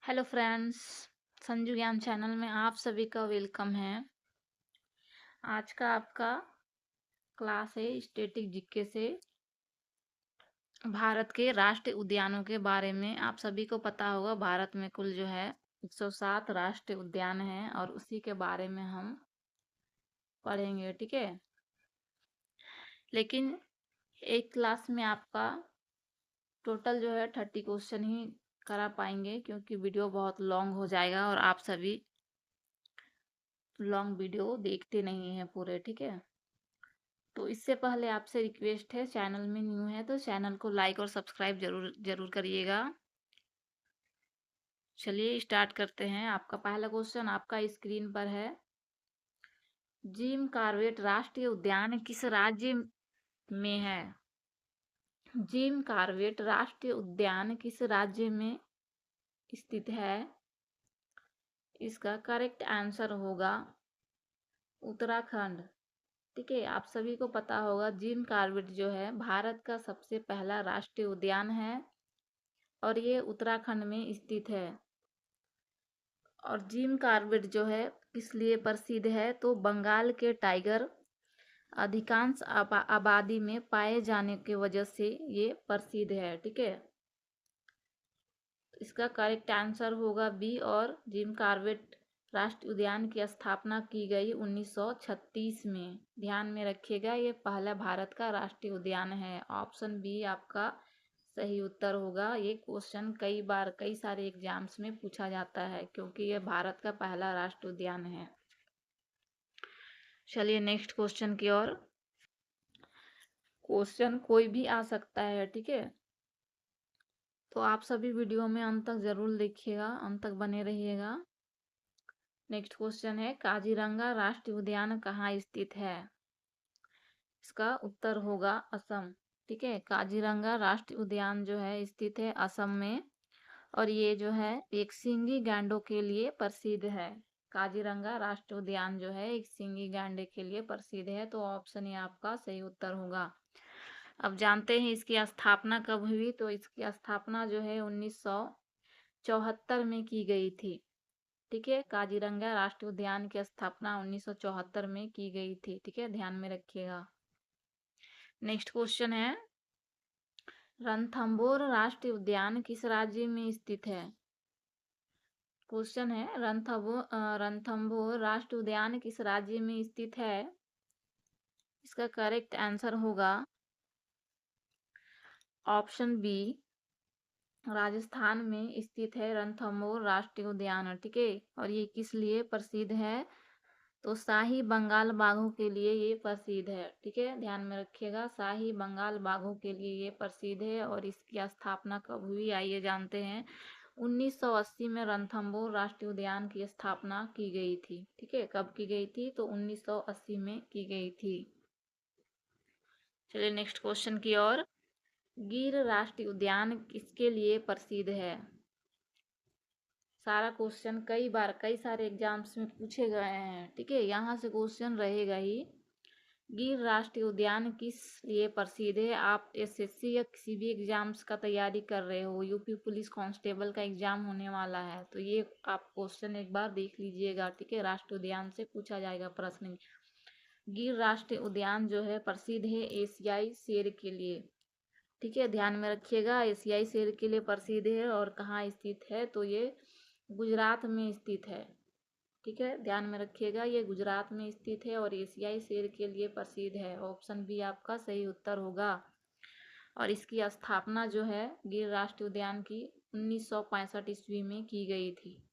Hello friends, Sanju ज्ञान channel में आप सभी का वेलकम है। आज का आपका क्लास है स्टैटिक जीके से भारत के राष्ट्रीय उद्यानों के बारे में। आप सभी को पता होगा भारत में कुल जो है 107 राष्ट्रीय उद्यान हैं और उसी के बारे में हम पढ़ेंगे, ठीक है। लेकिन एक क्लास में आपका टोटल जो है 30 क्वेश्चन ही करा पाएंगे क्योंकि वीडियो बहुत लॉन्ग हो जाएगा और आप सभी लॉन्ग वीडियो देखते नहीं हैं पूरे, ठीक है। तो इससे पहले आपसे रिक्वेस्ट है, चैनल में न्यू है तो चैनल को लाइक और सब्सक्राइब जरूर जरूर करिएगा। चलिए स्टार्ट करते हैं। आपका पहला क्वेश्चन आपका स्क्रीन पर है। जिम कॉर्बेट राष्ट्रीय उद्यान किस राज्य में है? जिम कॉर्बेट राष्ट्रीय उद्यान किस राज्य में स्थित है? इसका करेक्ट आंसर होगा उत्तराखंड, ठीक है। आप सभी को पता होगा जिम कॉर्बेट जो है भारत का सबसे पहला राष्ट्रीय उद्यान है और ये उत्तराखंड में स्थित है। और जिम कॉर्बेट जो है किस लिए प्रसिद्ध है? तो बंगाल के टाइगर अधिकांश आबादी में पाए जाने की वजह से ये प्रसिद्ध है, ठीक है। इसका करेक्ट आंसर होगा बी। और जिम कॉर्बेट राष्ट्रीय उद्यान की स्थापना की गई 1936 में। ध्यान में रखिएगा, ये पहला भारत का राष्ट्रीय उद्यान है। ऑप्शन बी आपका सही उत्तर होगा। ये क्वेश्चन कई बार कई सारे एग्जाम्स में पूछा जाता है क्योंकि ये भारत का पहला राष्ट्रीय उद्यान है। चलिए नेक्स्ट क्वेश्चन की ओर। क्वेश्चन कोई भी आ सकता है, ठीक है। तो आप सभी वीडियो में अंत तक जरूर देखिएगा, अंत तक बने रहिएगा। नेक्स्ट क्वेश्चन है, काजीरंगा राष्ट्रीय उद्यान कहाँ स्थित है? इसका उत्तर होगा असम, ठीक है। काजीरंगा राष्ट्रीय उद्यान जो है स्थित है असम में और ये जो है एक सींगी गैंडों के लिए प्रसिद्ध है। काजीरंगा राष्ट्रीय उद्यान जो है एक सींगी गैंडे के लिए प्रसिद्ध है, तो ऑप्शन ए आपका सही उत्तर होगा। अब जानते हैं इसकी स्थापना कब हुई। तो इसकी स्थापना जो है 1974 में की गई थी, ठीक है। काजीरंगा राष्ट्रीय उद्यान की स्थापना 1974 में की गई थी, ठीक है, ध्यान में रखिएगा। नेक्स्ट क्वेश्चन है, रणथंभौर राष्ट्रीय उद्यान किस राज्य में स्थित है? क्वेश्चन है, रणथंभौर राष्ट्रीय उद्यान किस राज्य में स्थित है? इसका करेक्ट आंसर होगा ऑप्शन बी, राजस्थान में स्थित है रणथंभौर राष्ट्रीय उद्यान, ठीक है। और ये किस लिए प्रसिद्ध है? तो शाही बंगाल बाघों के लिए ये प्रसिद्ध है, ठीक है, ध्यान में रखिएगा। शाही बंगाल बाघों के लिए ये प्रसिद्ध है। और इसकी स्थापना कब हुई आइए जानते हैं। 1980 में रणथंभौर राष्ट्रीय उद्यान की स्थापना की गई थी, ठीक है। कब की गई थी? तो 1980 में की गई थी। चलिए नेक्स्ट क्वेश्चन की ओर। गिर राष्ट्रीय उद्यान किसके लिए प्रसिद्ध है? सारा क्वेश्चन कई बार कई सारे एग्जाम्स में पूछे गए हैं, ठीक है, यहाँ से क्वेश्चन रहेगा ही। गिर राष्ट्रीय उद्यान किस लिए प्रसिद्ध है? आप एसएससी या किसी भी एग्जाम्स का तैयारी कर रहे हो, यूपी पुलिस कांस्टेबल का एग्जाम होने वाला है, तो ये आप क्वेश्चन एक बार देख लीजिएगा, ठीक है। राष्ट्रीय उद्यान से पूछा जाएगा प्रश्न। गिर राष्ट्रीय उद्यान जो है प्रसिद्ध है एशियाई शेर के लिए, ठीक है, ध्यान में रखिएगा। एशियाई शेर के लिए प्रसिद्ध है। और कहाँ स्थित है? तो ये गुजरात में स्थित है, ठीक है, ध्यान में रखिएगा। ये गुजरात में स्थित है और एशियाई शेर के लिए प्रसिद्ध है। ऑप्शन बी आपका सही उत्तर होगा। और इसकी स्थापना जो है गिर राष्ट्रीय उद्यान की 1965 ईस्वी में की गई थी।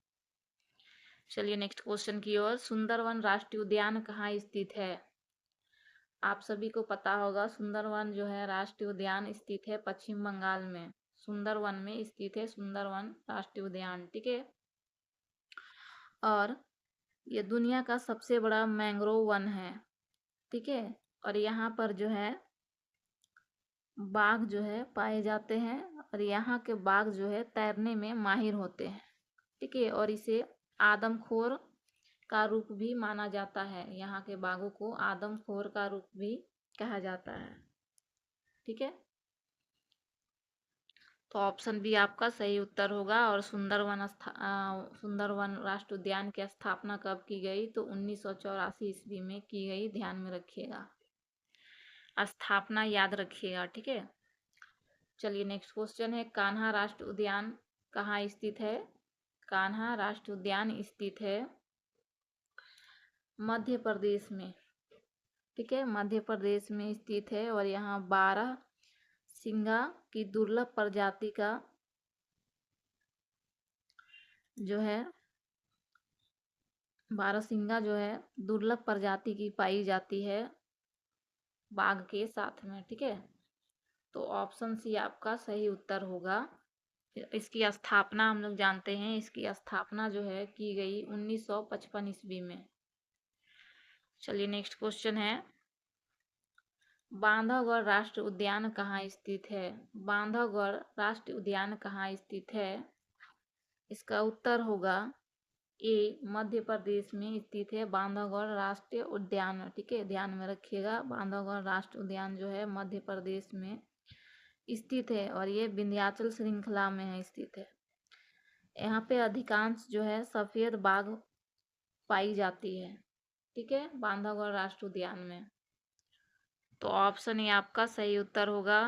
चलिए नेक्स्ट क्वेश्चन की ओर। सुंदरवन राष्ट्रीय उद्यान कहाँ स्थित है? आप सभी को पता होगा सुंदरवन जो है राष्ट्रीय उद्यान स्थित है पश्चिम बंगाल में। सुंदरवन में स्थित है सुंदरवन राष्ट्रीय उद्यान, ठीक है। और ये दुनिया का सबसे बड़ा मैंग्रोव वन है, ठीक है। और यहाँ पर जो है बाघ जो है पाए जाते हैं और यहाँ के बाघ जो है तैरने में माहिर होते हैं, ठीक है। और इसे आदमखोर का रूप भी माना जाता है। यहाँ के बाघों को आदमखोर का रूप भी कहा जाता है, ठीक है। तो ऑप्शन बी आपका सही उत्तर होगा। और सुंदरवन राष्ट्रीय उद्यान की स्थापना कब की गई? तो 1984 ईस्वी में की गई। ध्यान में रखिएगा, स्थापना याद रखिएगा, ठीक है। चलिए नेक्स्ट क्वेश्चन है, कान्हा राष्ट्रीय उद्यान कहाँ स्थित है? कान्हा राष्ट्रीय उद्यान स्थित है मध्य प्रदेश में, ठीक है, मध्य प्रदेश में स्थित है। और यहाँ 12 सिंगा की दुर्लभ प्रजाति का जो है, बारहसिंगा जो है दुर्लभ प्रजाति की पाई जाती है बाघ के साथ में, ठीक है। तो ऑप्शन सी आपका सही उत्तर होगा। इसकी स्थापना हम लोग जानते हैं, इसकी स्थापना जो है की गई 1955 ईस्वी में। चलिए नेक्स्ट क्वेश्चन है, बांधवगढ़ राष्ट्रीय उद्यान कहाँ स्थित है? बांधवगढ़ राष्ट्रीय उद्यान कहाँ स्थित है? इसका उत्तर होगा ए, मध्य प्रदेश में स्थित है बांधवगढ़ राष्ट्रीय उद्यान, ठीक है। ध्यान में रखिएगा, बांधवगढ़ राष्ट्रीय उद्यान जो है मध्य प्रदेश में स्थित है और ये विंध्याचल श्रृंखला में है स्थित है। यहाँ पे अधिकांश जो है सफेद बाघ पाई जाती है, ठीक है, बांधवगढ़ राष्ट्रीय उद्यान में। तो ऑप्शन ए आपका सही उत्तर होगा।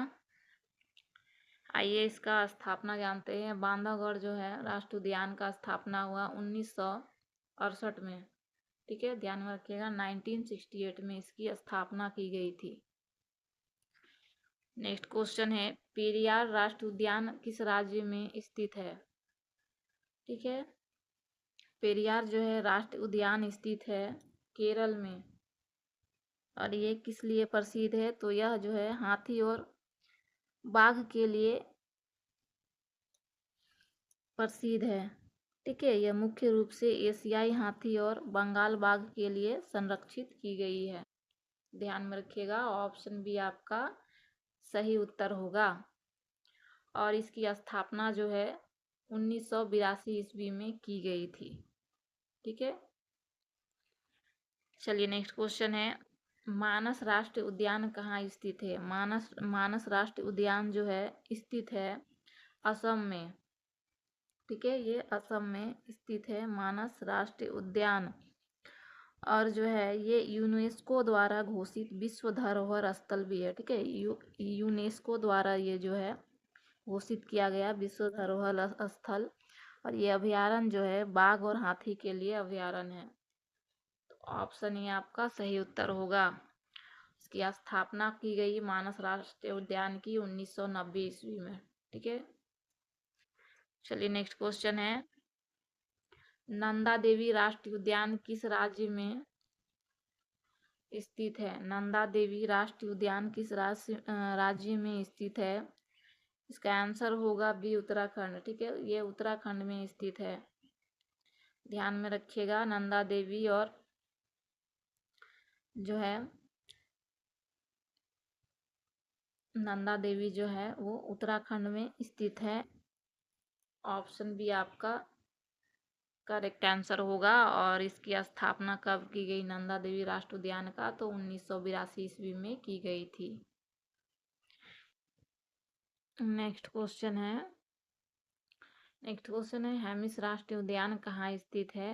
आइए इसका स्थापना जानते हैं। बांधवगढ़ जो है राष्ट्रीय उद्यान का स्थापना हुआ 1968 में, ठीक है, ध्यान में रखिएगा, 1968 में इसकी स्थापना की गई थी। नेक्स्ट क्वेश्चन है, पेरियार राष्ट्रीय उद्यान किस राज्य में स्थित है? ठीक है, पेरियार जो है राष्ट्रीय उद्यान स्थित है केरल में। और ये किस लिए प्रसिद्ध है? तो यह जो है हाथी और बाघ के लिए प्रसिद्ध है, ठीक है। यह मुख्य रूप से एशियाई हाथी और बंगाल बाघ के लिए संरक्षित की गई है। ध्यान में रखिएगा, ऑप्शन बी आपका सही उत्तर होगा। और इसकी स्थापना जो है 1982 ईस्वी में की गई थी, ठीक है। चलिए नेक्स्ट क्वेश्चन है, मानस राष्ट्रीय उद्यान कहाँ स्थित है? मानस राष्ट्रीय उद्यान जो है स्थित है असम में, ठीक है, ये असम में स्थित है मानस राष्ट्रीय उद्यान। और जो है ये यूनेस्को द्वारा घोषित विश्व धरोहर स्थल भी है, ठीक है। यूनेस्को द्वारा ये जो है घोषित किया गया विश्व धरोहर स्थल। और ये अभयारण्य जो है बाघ और हाथी के लिए अभयारण्य है। तो ऑप्शन ये आपका सही उत्तर होगा। इसकी स्थापना की गई मानस राष्ट्रीय उद्यान की 1990 ईस्वी में, ठीक है। चलिए नेक्स्ट क्वेश्चन है, नंदा देवी राष्ट्रीय उद्यान किस राज्य में स्थित है? नंदा देवी राष्ट्रीय उद्यान किस राज्य में स्थित है? इसका आंसर होगा बी, उत्तराखंड, ठीक है, ये उत्तराखंड में स्थित है। ध्यान में रखिएगा, नंदा देवी और जो है नंदा देवी जो है वो उत्तराखंड में स्थित है। ऑप्शन बी आपका करेक्ट आंसर होगा। और इसकी स्थापना कब की गई नंदा देवी राष्ट्रीय उद्यान का? तो 1982 ईस्वी में की गई थी। नेक्स्ट क्वेश्चन है हेमिस राष्ट्रीय उद्यान कहाँ स्थित है?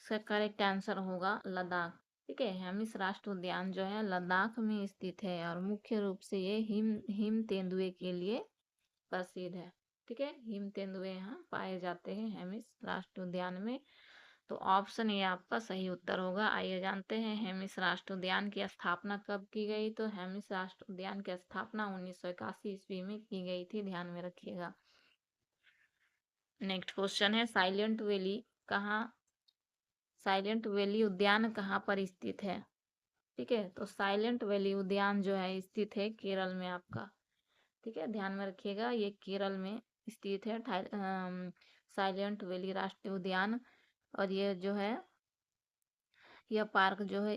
इसका करेक्ट आंसर होगा लद्दाख, ठीक है। हेमिस राष्ट्रीय उद्यान जो है लद्दाख में स्थित है और मुख्य रूप से ये हिम तेंदुए के लिए प्रसिद्ध है, ठीक है। हिम तेंदुए यहाँ पाए जाते हैं हेमिस राष्ट्रीय उद्यान में। तो ऑप्शन ये आपका सही उत्तर होगा। आइए जानते हैं हेमिस राष्ट्रीय उद्यान की स्थापना कब की गई? तो हेमिस राष्ट्रीय उद्यान की स्थापना 1981 ईस्वी में की गई थी, ध्यान में रखिएगा। नेक्स्ट क्वेश्चन है, साइलेंट वैली उद्यान कहाँ पर स्थित है? ठीक है, तो साइलेंट वैली उद्यान जो है स्थित है केरल में आपका, ठीक है, ध्यान में रखिएगा, ये केरल में स्थित है साइलेंट वैली राष्ट्रीय उद्यान। और ये जो है यह पार्क जो है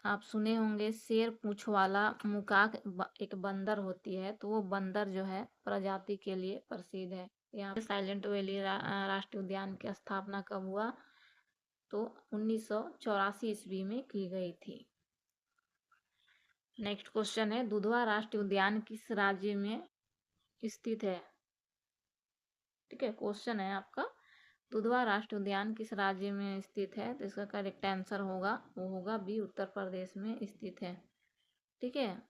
आप सुने होंगे शेर पूंछ वाला मुकाक एक बंदर होती है, तो वो बंदर जो है प्रजाति के लिए प्रसिद्ध है। यहाँ पे साइलेंट वैली राष्ट्रीय उद्यान की स्थापना कब हुआ? तो 1984 ईस्वी में की गई थी। नेक्स्ट क्वेश्चन है, दुधवा राष्ट्रीय उद्यान किस राज्य में स्थित है। ठीक है, क्वेश्चन है आपका, दुधवा राष्ट्रीय उद्यान किस राज्य में स्थित है? तो इसका करेक्ट आंसर होगा, वो होगा बी, उत्तर प्रदेश में स्थित है। ठीक है,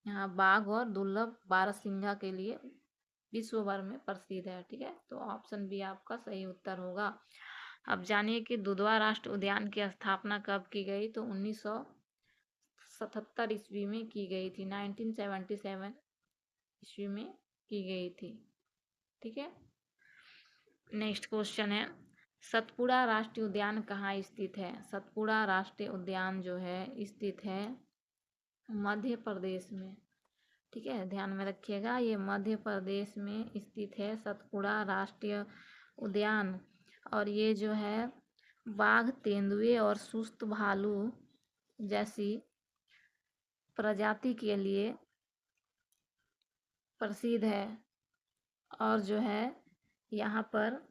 यहाँ बाघ और दुर्लभ बारहसिंगा के लिए विश्व भर में प्रसिद्ध है। ठीक है, तो ऑप्शन बी आपका सही उत्तर होगा। अब जानिए कि दुधवा राष्ट्रीय उद्यान की स्थापना कब की गई? तो 1977 ईस्वी में की गई थी, 1977 ईस्वी में की गई थी। ठीक है, नेक्स्ट क्वेश्चन है, सतपुड़ा राष्ट्रीय उद्यान कहाँ स्थित है? सतपुड़ा राष्ट्रीय उद्यान जो है स्थित है मध्य प्रदेश में। ठीक है, ध्यान में रखिएगा, ये मध्य प्रदेश में स्थित है सतपुड़ा राष्ट्रीय उद्यान। और ये जो है बाघ, तेंदुए और सुस्त भालू जैसी प्रजाति के लिए प्रसिद्ध है। और जो है यहाँ पर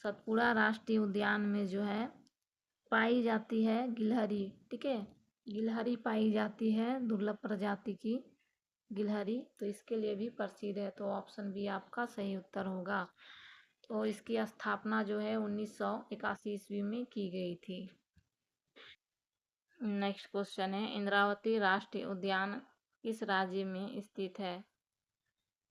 सतपुड़ा राष्ट्रीय उद्यान में जो है पाई जाती है गिलहरी। ठीक है, गिलहरी पाई जाती है, दुर्लभ प्रजाति की गिलहरी, तो इसके लिए भी प्रसिद्ध है। तो ऑप्शन बी आपका सही उत्तर होगा। तो इसकी स्थापना जो है 1981 ईस्वी में की गई थी। नेक्स्ट क्वेश्चन है, इंद्रावती राष्ट्रीय उद्यान किस राज्य में स्थित है?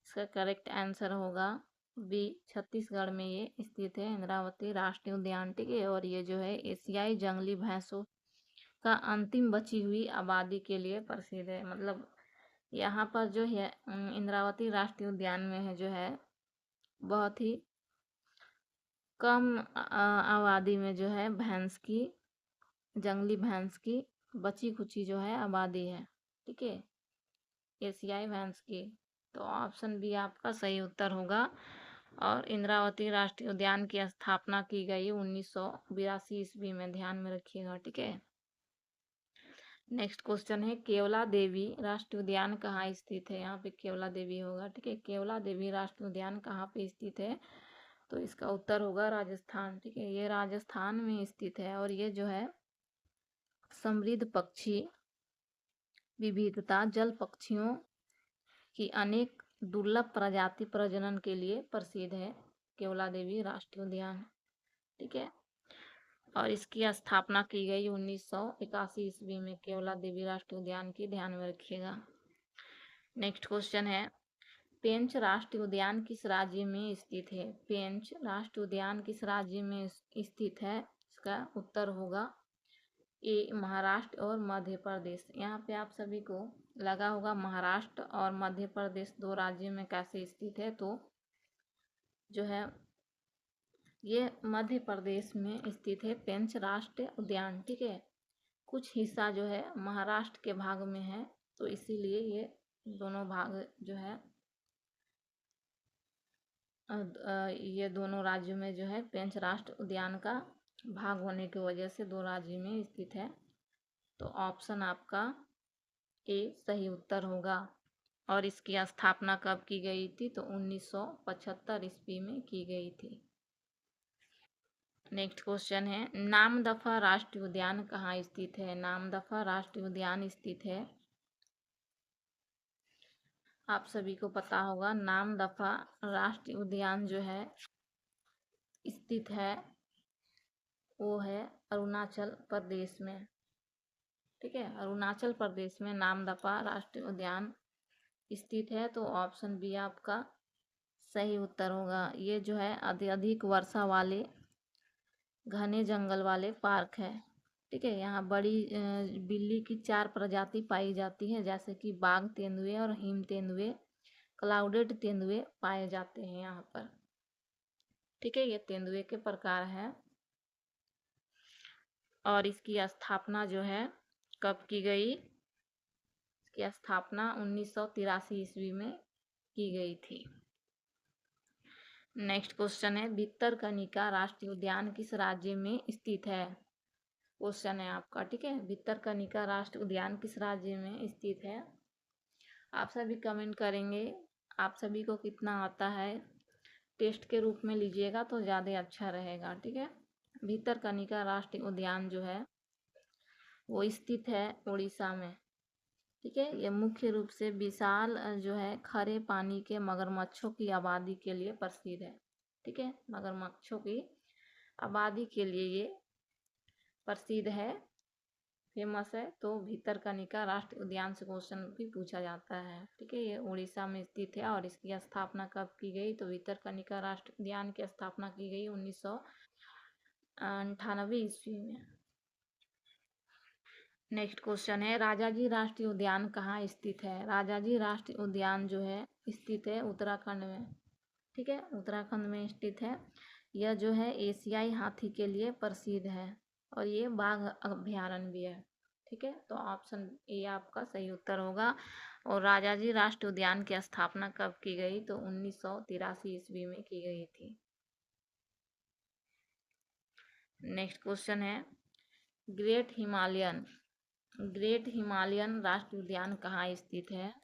इसका करेक्ट आंसर होगा बी, छत्तीसगढ़ में ये स्थित है इंद्रावती राष्ट्रीय उद्यान। ठीक है, और ये जो है एशियाई जंगली भैंसों का अंतिम बची हुई आबादी के लिए प्रसिद्ध है। मतलब यहाँ पर जो है इंद्रावती राष्ट्रीय उद्यान में है जो है बहुत ही कम आबादी में जो है भैंस की, जंगली भैंस की बची खुची जो है आबादी है। ठीक है, एशियाई भैंस की। तो ऑप्शन बी आपका सही उत्तर होगा। और इंद्रावती राष्ट्रीय उद्यान की स्थापना की गई 1982 ईस्वी में, ध्यान में रखिएगा। ठीक है, नेक्स्ट क्वेश्चन है, केवला देवी राष्ट्रीय उद्यान कहाँ स्थित है? यहाँ पे केवला देवी होगा। ठीक है, केवला देवी राष्ट्रीय उद्यान कहाँ पे स्थित है? तो इसका उत्तर होगा राजस्थान। ठीक है, ये राजस्थान में स्थित है। और ये जो है समृद्ध पक्षी विविधता, जल पक्षियों की अनेक दुर्लभ प्रजाति प्रजनन के लिए प्रसिद्ध है केवला देवी राष्ट्रीय उद्यान। ठीक है, और इसकी स्थापना की गई 1981 ईस्वी में केवला देवी राष्ट्रीय उद्यान की, ध्यान में रखिएगा। नेक्स्ट क्वेश्चन है, पेंच राष्ट्रीय उद्यान किस राज्य में स्थित है? पेंच राष्ट्रीय उद्यान किस राज्य में स्थित है? इसका उत्तर होगा ए, महाराष्ट्र और मध्य प्रदेश। यहाँ पे आप सभी को लगा होगा महाराष्ट्र और मध्य प्रदेश दो राज्यों में कैसे स्थित है, तो जो है ये मध्य प्रदेश में स्थित है पेंच राष्ट्रीय उद्यान। ठीक है, कुछ हिस्सा जो है महाराष्ट्र के भाग में है, तो इसीलिए ये दोनों भाग जो है ये दोनों राज्यों में जो है पेंच राष्ट्रीय उद्यान का भाग होने की वजह से दो राज्यों में स्थित है। तो ऑप्शन आपका ए सही उत्तर होगा। और इसकी स्थापना कब की गई थी? तो 1975 ईस्वी में की गई थी। नेक्स्ट क्वेश्चन है, नामदफा राष्ट्रीय उद्यान कहाँ स्थित है? नामदफा राष्ट्रीय उद्यान स्थित है, आप सभी को पता होगा, नामदफा राष्ट्रीय उद्यान जो है स्थित है वो है अरुणाचल प्रदेश में। ठीक है, अरुणाचल प्रदेश में नामदफा राष्ट्रीय उद्यान स्थित है। तो ऑप्शन बी आपका सही उत्तर होगा। ये जो है अधिक वर्षा वाले घने जंगल वाले पार्क है। ठीक है, यहाँ बड़ी बिल्ली की 4 प्रजाति पाई जाती है, जैसे कि बाघ तेंदुए और हिम तेंदुए, क्लाउडेड तेंदुए पाए जाते हैं यहाँ पर। ठीक है, ये तेंदुए के प्रकार है। और इसकी स्थापना जो है कब की गई? इसकी स्थापना 1983 ईस्वी में की गई थी। नेक्स्ट क्वेश्चन है, भितरकनिका राष्ट्रीय उद्यान किस राज्य में स्थित है? क्वेश्चन है आपका। ठीक है, भितरकनिका राष्ट्रीय उद्यान किस राज्य में स्थित है? आप सभी कमेंट करेंगे, आप सभी को कितना आता है, टेस्ट के रूप में लीजिएगा तो ज़्यादा अच्छा रहेगा। ठीक है, भितरकनिका राष्ट्रीय उद्यान जो है वो स्थित है उड़ीसा में। ठीक है। ये मुख्य रूप से विशाल जो है खरे पानी के मगरमच्छों की आबादी के लिए प्रसिद्ध है। ठीक है, मगरमच्छों की आबादी के लिए ये प्रसिद्ध है, फेमस है। तो भितरकनिका राष्ट्रीय उद्यान से क्वेश्चन भी पूछा जाता है। ठीक है, ये उड़ीसा में स्थित है और इसकी स्थापना कब की गई? तो भितरकनिका राष्ट्रीय उद्यान की स्थापना की गई 1998 ईस्वी में। नेक्स्ट क्वेश्चन है, राजाजी राष्ट्रीय उद्यान कहाँ स्थित है? राजाजी राष्ट्रीय उद्यान जो है स्थित है उत्तराखंड में। ठीक है, उत्तराखंड में स्थित है। यह जो है एशियाई हाथी के लिए प्रसिद्ध है और ये बाघ अभयारण्य भी है। ठीक है, तो ऑप्शन ए आपका सही उत्तर होगा। और राजाजी राष्ट्रीय उद्यान की स्थापना कब की गई? तो 1983 ईस्वी में की गई थी। नेक्स्ट क्वेश्चन है, ग्रेट हिमालयन राष्ट्रीय उद्यान कहाँ स्थित है?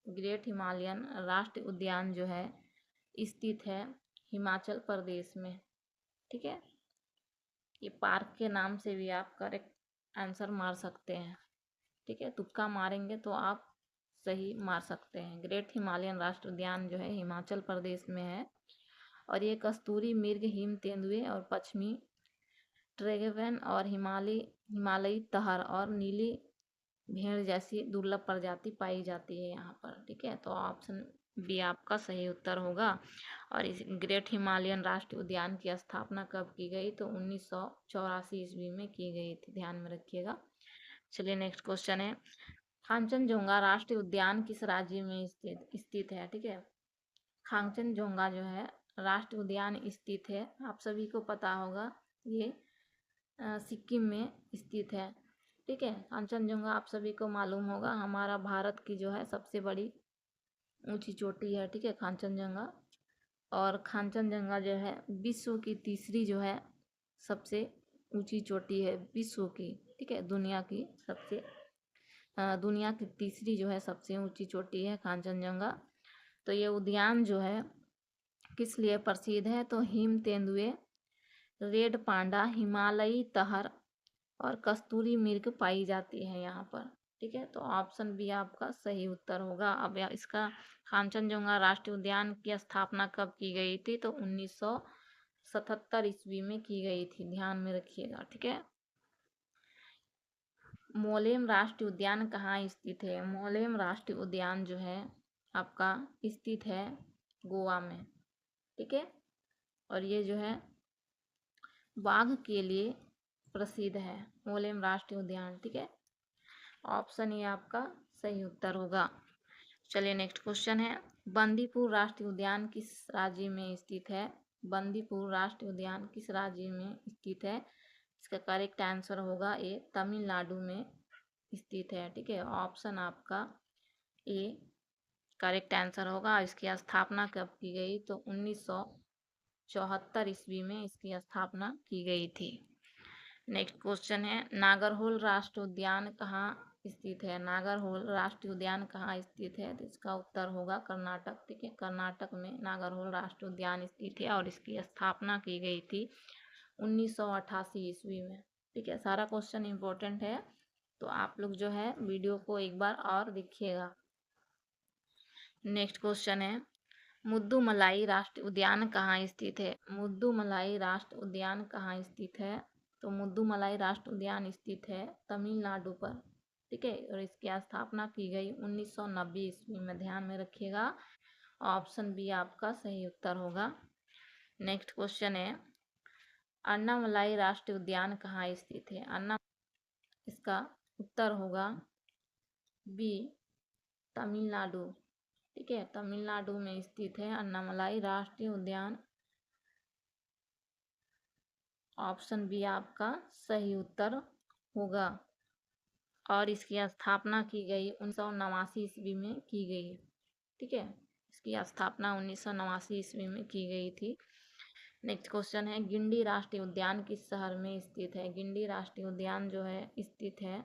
ग्रेट हिमालयन राष्ट्रीय उद्यान जो है स्थित है हिमाचल प्रदेश में। ठीक है, ये पार्क के नाम से भी आप करेक्ट आंसर मार सकते हैं। ठीक है, तुक्का मारेंगे तो आप सही मार सकते हैं। ग्रेट हिमालयन राष्ट्रीय उद्यान जो है हिमाचल प्रदेश में है और ये कस्तूरी मृग, हिम तेंदुए और पश्चिमी ट्रैगोपन और हिमालयी तहर और नीली भेड़ जैसी दुर्लभ प्रजाति पाई जाती है यहाँ पर। ठीक है, तो ऑप्शन बी आपका सही उत्तर होगा। और इस ग्रेट हिमालयन राष्ट्रीय उद्यान की स्थापना कब की गई? तो 1984 ईस्वी में की गई थी, ध्यान में रखिएगा। चलिए नेक्स्ट क्वेश्चन है, कांचनजंगा राष्ट्रीय उद्यान किस राज्य में स्थित है? ठीक है, कांचनजंगा जो है राष्ट्रीय उद्यान स्थित है, आप सभी को पता होगा, ये सिक्किम में स्थित है। ठीक है, कांचनजंगा आप सभी को मालूम होगा हमारा भारत की जो है सबसे बड़ी ऊंची चोटी है। ठीक है, कांचनजंगा। और कांचनजंगा जो है विश्व की तीसरी जो है सबसे ऊंची चोटी है विश्व की। ठीक है, दुनिया की तीसरी जो है सबसे ऊंची चोटी है कांचनजंगा। तो ये उद्यान जो है किस लिए प्रसिद्ध है? तो हिम तेंदुए, रेड पांडा, हिमालयी तहर और कस्तूरी मृग पाई जाती है यहाँ पर। ठीक है, तो ऑप्शन बी आपका सही उत्तर होगा। अब इसका कांचनजंगा राष्ट्रीय उद्यान की स्थापना कब की गई थी? तो 1977 ईस्वी में की गई थी, ध्यान में रखिएगा। ठीक है, मोलेम राष्ट्रीय उद्यान कहाँ स्थित है? मोलेम राष्ट्रीय उद्यान जो है आपका स्थित है गोवा में। ठीक है, और ये जो है बाघ के लिए प्रसिद्ध है, मोलेम राष्ट्रीय उद्यान। ठीक है, ऑप्शन ये आपका सही उत्तर होगा। चलिए नेक्स्ट क्वेश्चन है, बंदीपुर राष्ट्रीय उद्यान किस राज्य में स्थित है? बंदीपुर राष्ट्रीय उद्यान किस राज्य में स्थित है? इसका करेक्ट आंसर होगा ए, तमिलनाडु में स्थित है। ठीक है, ऑप्शन आपका ए करेक्ट आंसर होगा। इसकी स्थापना कब की गई? तो 1974 ईस्वी में इसकी स्थापना की गई थी। नेक्स्ट क्वेश्चन है, नागरहोल राष्ट्रीय उद्यान कहाँ स्थित है? नागरहोल राष्ट्रीय उद्यान कहाँ स्थित है? तो इसका उत्तर होगा कर्नाटक। ठीक है, कर्नाटक में नागरहोल राष्ट्रीय उद्यान स्थित है और इसकी स्थापना की गई थी 1988 ईस्वी में। ठीक है, सारा क्वेश्चन इंपॉर्टेंट है, तो आप लोग जो है वीडियो को एक बार और देखिएगा। नेक्स्ट क्वेश्चन है, मुद्दुमलाई राष्ट्रीय उद्यान कहाँ स्थित है? मुद्दुमलाई राष्ट्रीय उद्यान कहाँ स्थित है? तो मुद्दुमलाई राष्ट्रीय उद्यान स्थित है तमिलनाडु पर। ठीक है, और इसकी स्थापना की गई 1990 ईस्वी में, ध्यान में रखिएगा। ऑप्शन बी आपका सही उत्तर होगा। नेक्स्ट क्वेश्चन है, अन्नामलाई राष्ट्रीय उद्यान कहाँ स्थित है? इसका उत्तर होगा बी, तमिलनाडु। ठीक है, तमिलनाडु में स्थित है अन्नामलाई राष्ट्रीय उद्यान। ऑप्शन बी आपका सही उत्तर होगा। और इसकी स्थापना की गई 1989 ईस्वी में की गई। ठीक है, इसकी स्थापना 1989 ईस्वी में की गई थी। नेक्स्ट क्वेश्चन है, गिंडी राष्ट्रीय उद्यान किस शहर में स्थित है? गिंडी राष्ट्रीय उद्यान जो है स्थित है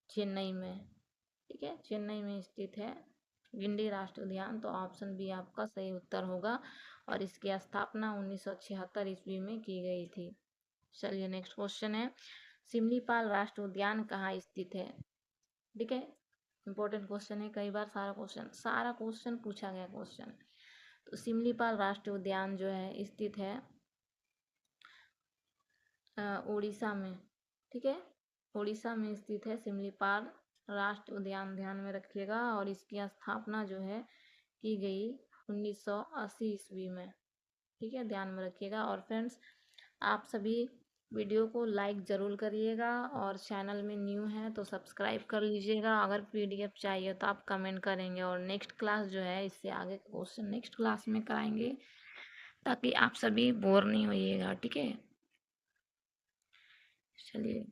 चेन्नई में। ठीक है, चेन्नई में स्थित है गिंडी राष्ट्रीय उद्यान। तो ऑप्शन बी आपका सही उत्तर होगा और इसकी स्थापना 1976 ईस्वी में की गई थी। चलिए नेक्स्ट क्वेश्चन है, सिमलीपाल राष्ट्रीय उद्यान कहाँ स्थित है? ठीक है, इंपॉर्टेंट क्वेश्चन है, कई बार सारा क्वेश्चन पूछा गया क्वेश्चन। तो सिमलीपाल राष्ट्रीय उद्यान जो है स्थित है उड़ीसा में, ठीक है, उड़ीसा में स्थित है सिमलीपाल राष्ट्रीय उद्यान, ध्यान में रखिएगा। और इसकी स्थापना जो है की गई 1980 ईस्वी में, ठीक है, ध्यान में रखिएगा। और फ्रेंड्स, आप सभी वीडियो को लाइक ज़रूर करिएगा और चैनल में न्यू है तो सब्सक्राइब कर लीजिएगा। अगर पीडीएफ चाहिए तो आप कमेंट करेंगे, और नेक्स्ट क्लास जो है इससे आगे का क्वेश्चन नेक्स्ट क्लास में कराएंगे, ताकि आप सभी बोर नहीं होइएगा, ठीक है। चलिए।